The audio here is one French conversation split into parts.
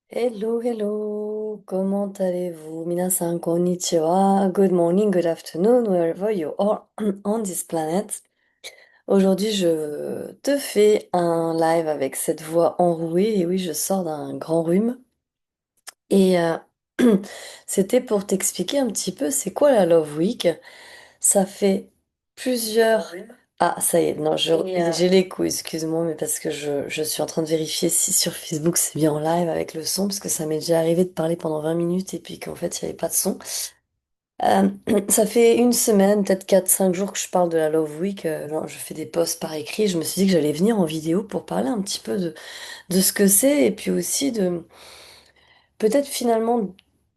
Hello, hello, comment allez-vous? Minasan konnichiwa, good morning, good afternoon, wherever you are on this planet. Aujourd'hui, je te fais un live avec cette voix enrouée, et oui, je sors d'un grand rhume. Et c'était pour t'expliquer un petit peu c'est quoi la Love Week. Ça fait plusieurs... Ah, ça y est, non, j'ai l'écho, excuse-moi, mais parce que je suis en train de vérifier si sur Facebook c'est bien en live avec le son, parce que ça m'est déjà arrivé de parler pendant 20 minutes et puis qu'en fait il n'y avait pas de son. Euh, Ça fait une semaine, peut-être 4 5 jours que je parle de la Love Week. Non, je fais des posts par écrit. Je me suis dit que j'allais venir en vidéo pour parler un petit peu de ce que c'est et puis aussi de peut-être finalement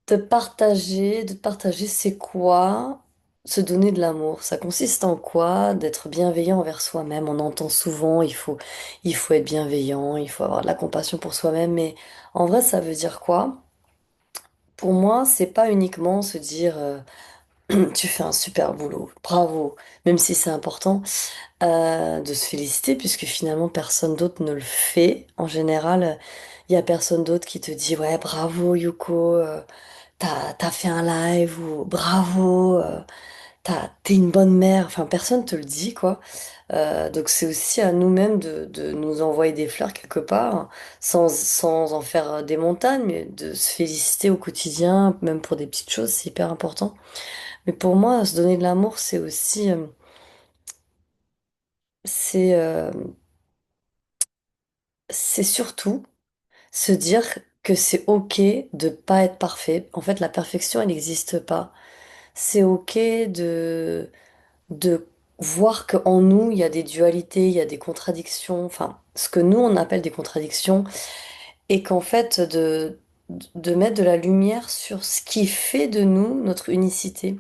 de partager c'est quoi se donner de l'amour. Ça consiste en quoi? D'être bienveillant envers soi-même. On entend souvent il faut être bienveillant, il faut avoir de la compassion pour soi-même, mais en vrai, ça veut dire quoi? Pour moi, c'est pas uniquement se dire tu fais un super boulot, bravo, même si c'est important de se féliciter, puisque finalement personne d'autre ne le fait. En général, il y a personne d'autre qui te dit ouais, bravo Yuko, t'as fait un live ou bravo, t'es une bonne mère. Enfin, personne te le dit, quoi. Donc c'est aussi à nous-mêmes de nous envoyer des fleurs quelque part, sans en faire des montagnes, mais de se féliciter au quotidien, même pour des petites choses, c'est hyper important. Mais pour moi, se donner de l'amour, c'est aussi, c'est, euh, c'est surtout se dire que c'est ok de pas être parfait. En fait, la perfection, elle n'existe pas. C'est ok de voir qu'en nous, il y a des dualités, il y a des contradictions, enfin, ce que nous, on appelle des contradictions, et qu'en fait, de mettre de la lumière sur ce qui fait de nous notre unicité.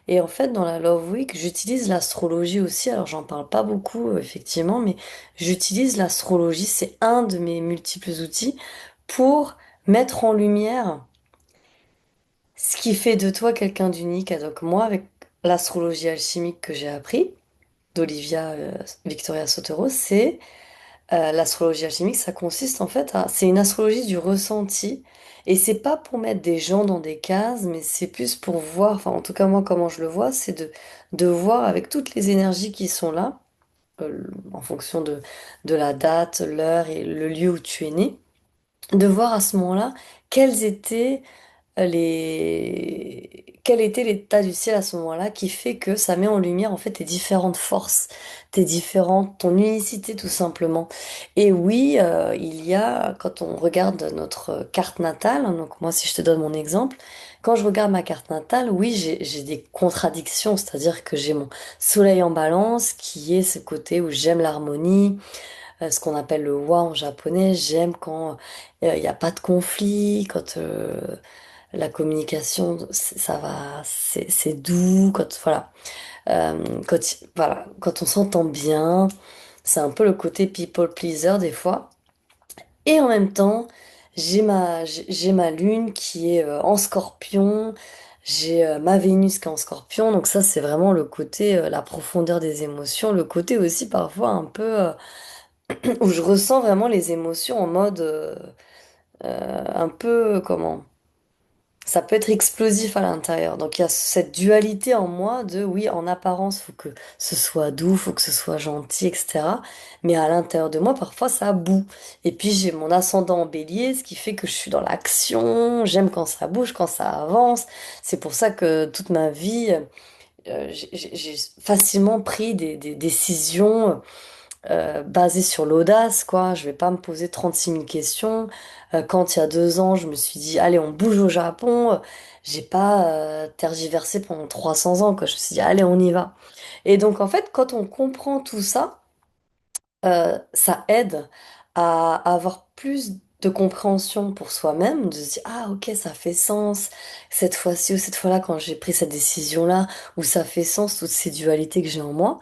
Et en fait, dans la Love Week, j'utilise l'astrologie aussi, alors j'en parle pas beaucoup, effectivement, mais j'utilise l'astrologie, c'est un de mes multiples outils pour mettre en lumière ce qui fait de toi quelqu'un d'unique. Et donc moi, avec l'astrologie alchimique que j'ai appris, d'Olivia Victoria Sotero, c'est l'astrologie alchimique, ça consiste en fait c'est une astrologie du ressenti. Et c'est pas pour mettre des gens dans des cases, mais c'est plus pour voir, enfin en tout cas moi comment je le vois, c'est de voir avec toutes les énergies qui sont là, en fonction de la date, l'heure et le lieu où tu es né, de voir à ce moment-là quels étaient quel était l'état du ciel à ce moment-là qui fait que ça met en lumière en fait tes différentes forces, ton unicité tout simplement. Et oui, il y a, quand on regarde notre carte natale, hein, donc moi si je te donne mon exemple, quand je regarde ma carte natale, oui, j'ai des contradictions, c'est-à-dire que j'ai mon soleil en balance qui est ce côté où j'aime l'harmonie, ce qu'on appelle le wa en japonais, j'aime quand il n'y a pas de conflit, quand la communication, ça va, c'est doux, voilà. Quand on s'entend bien, c'est un peu le côté people pleaser des fois. Et en même temps, j'ai ma lune qui est en scorpion, j'ai ma Vénus qui est en scorpion, donc ça c'est vraiment le côté, la profondeur des émotions, le côté aussi parfois un peu où je ressens vraiment les émotions en mode un peu, comment? Ça peut être explosif à l'intérieur. Donc il y a cette dualité en moi de oui, en apparence, faut que ce soit doux, faut que ce soit gentil, etc. Mais à l'intérieur de moi, parfois ça boue. Et puis j'ai mon ascendant en bélier, ce qui fait que je suis dans l'action, j'aime quand ça bouge, quand ça avance. C'est pour ça que toute ma vie, j'ai facilement pris des décisions basé sur l'audace, quoi. Je vais pas me poser 36 000 questions. Quand il y a 2 ans, je me suis dit, allez, on bouge au Japon. J'ai pas tergiversé pendant 300 ans, quoi. Je me suis dit, allez, on y va. Et donc, en fait, quand on comprend tout ça, ça aide à avoir plus de compréhension pour soi-même, de se dire, ah, ok, ça fait sens cette fois-ci ou cette fois-là quand j'ai pris cette décision-là, ou ça fait sens toutes ces dualités que j'ai en moi.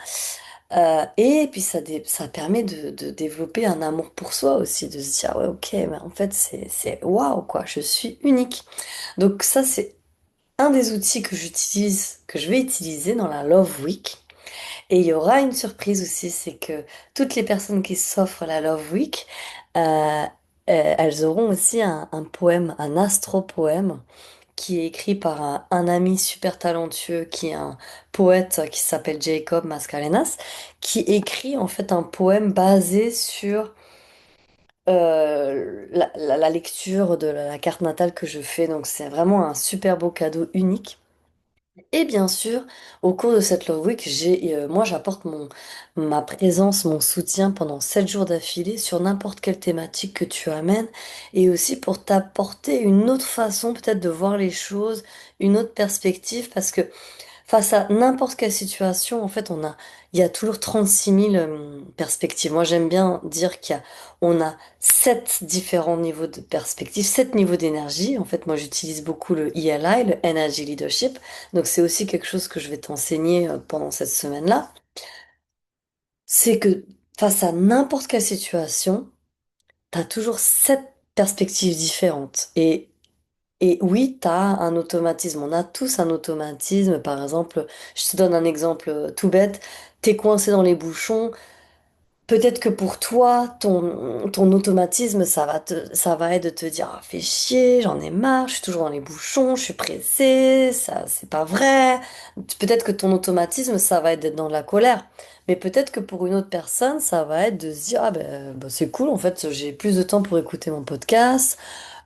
Et puis ça permet de développer un amour pour soi aussi, de se dire ouais ok, mais en fait c'est waouh quoi, je suis unique. Donc ça c'est un des outils que j'utilise, que je vais utiliser dans la Love Week. Et il y aura une surprise aussi, c'est que toutes les personnes qui s'offrent la Love Week, euh, elles auront aussi un poème, un astropoème, qui est écrit par un ami super talentueux, qui est un poète qui s'appelle Jacob Mascarenas, qui écrit en fait un poème basé sur la lecture de la carte natale que je fais. Donc c'est vraiment un super beau cadeau unique. Et bien sûr, au cours de cette Love Week, moi j'apporte ma présence, mon soutien pendant 7 jours d'affilée sur n'importe quelle thématique que tu amènes et aussi pour t'apporter une autre façon peut-être de voir les choses, une autre perspective parce que face à n'importe quelle situation, en fait, il y a toujours 36 000 perspectives. Moi, j'aime bien dire on a 7 différents niveaux de perspective, 7 niveaux d'énergie. En fait, moi, j'utilise beaucoup le ELI, le Energy Leadership. Donc, c'est aussi quelque chose que je vais t'enseigner pendant cette semaine-là. C'est que face à n'importe quelle situation, tu as toujours 7 perspectives différentes. Et oui, tu as un automatisme. On a tous un automatisme. Par exemple, je te donne un exemple tout bête. T'es coincé dans les bouchons. Peut-être que pour toi, ton automatisme, ça va être de te dire, ah, fais chier, j'en ai marre, je suis toujours dans les bouchons, je suis pressée, ça, c'est pas vrai. Peut-être que ton automatisme, ça va être d'être dans la colère. Mais peut-être que pour une autre personne, ça va être de se dire, ah ben, bah, c'est cool, en fait, j'ai plus de temps pour écouter mon podcast,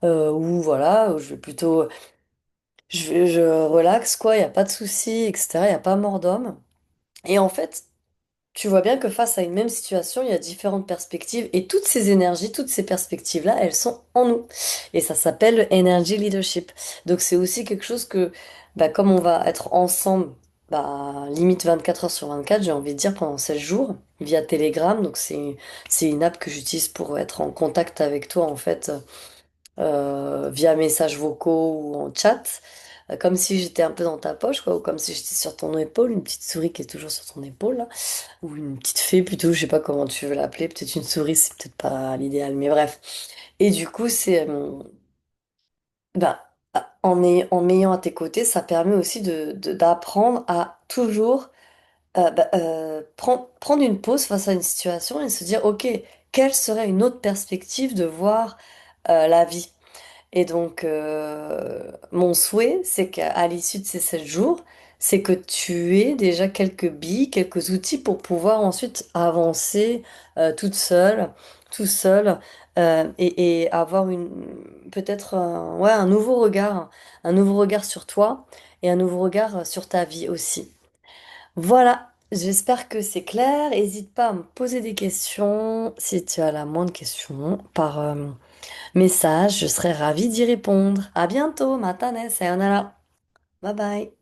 ou voilà, je vais plutôt je relaxe, quoi, il n'y a pas de souci, etc. Il n'y a pas mort d'homme. Et en fait, tu vois bien que face à une même situation, il y a différentes perspectives. Et toutes ces énergies, toutes ces perspectives-là, elles sont en nous. Et ça s'appelle le Energy Leadership. Donc c'est aussi quelque chose que, bah, comme on va être ensemble, bah, limite 24 heures sur 24, j'ai envie de dire, pendant 16 jours, via Telegram. Donc c'est une app que j'utilise pour être en contact avec toi, en fait via messages vocaux ou en chat, comme si j'étais un peu dans ta poche, quoi, ou comme si j'étais sur ton épaule, une petite souris qui est toujours sur ton épaule, là, ou une petite fée plutôt, je sais pas comment tu veux l'appeler, peut-être une souris, c'est peut-être pas l'idéal, mais bref. Et du coup, bah, en m'ayant à tes côtés, ça permet aussi d'apprendre à toujours prendre une pause face à une situation et se dire, ok, quelle serait une autre perspective de voir la vie? Et donc, mon souhait, c'est qu'à l'issue de ces 7 jours, c'est que tu aies déjà quelques billes, quelques outils pour pouvoir ensuite avancer toute seule, tout seul, et avoir peut-être ouais, un nouveau regard sur toi et un nouveau regard sur ta vie aussi. Voilà, j'espère que c'est clair. N'hésite pas à me poser des questions si tu as la moindre question par message, je serais ravie d'y répondre. À bientôt, matane, sayonara. Bye bye.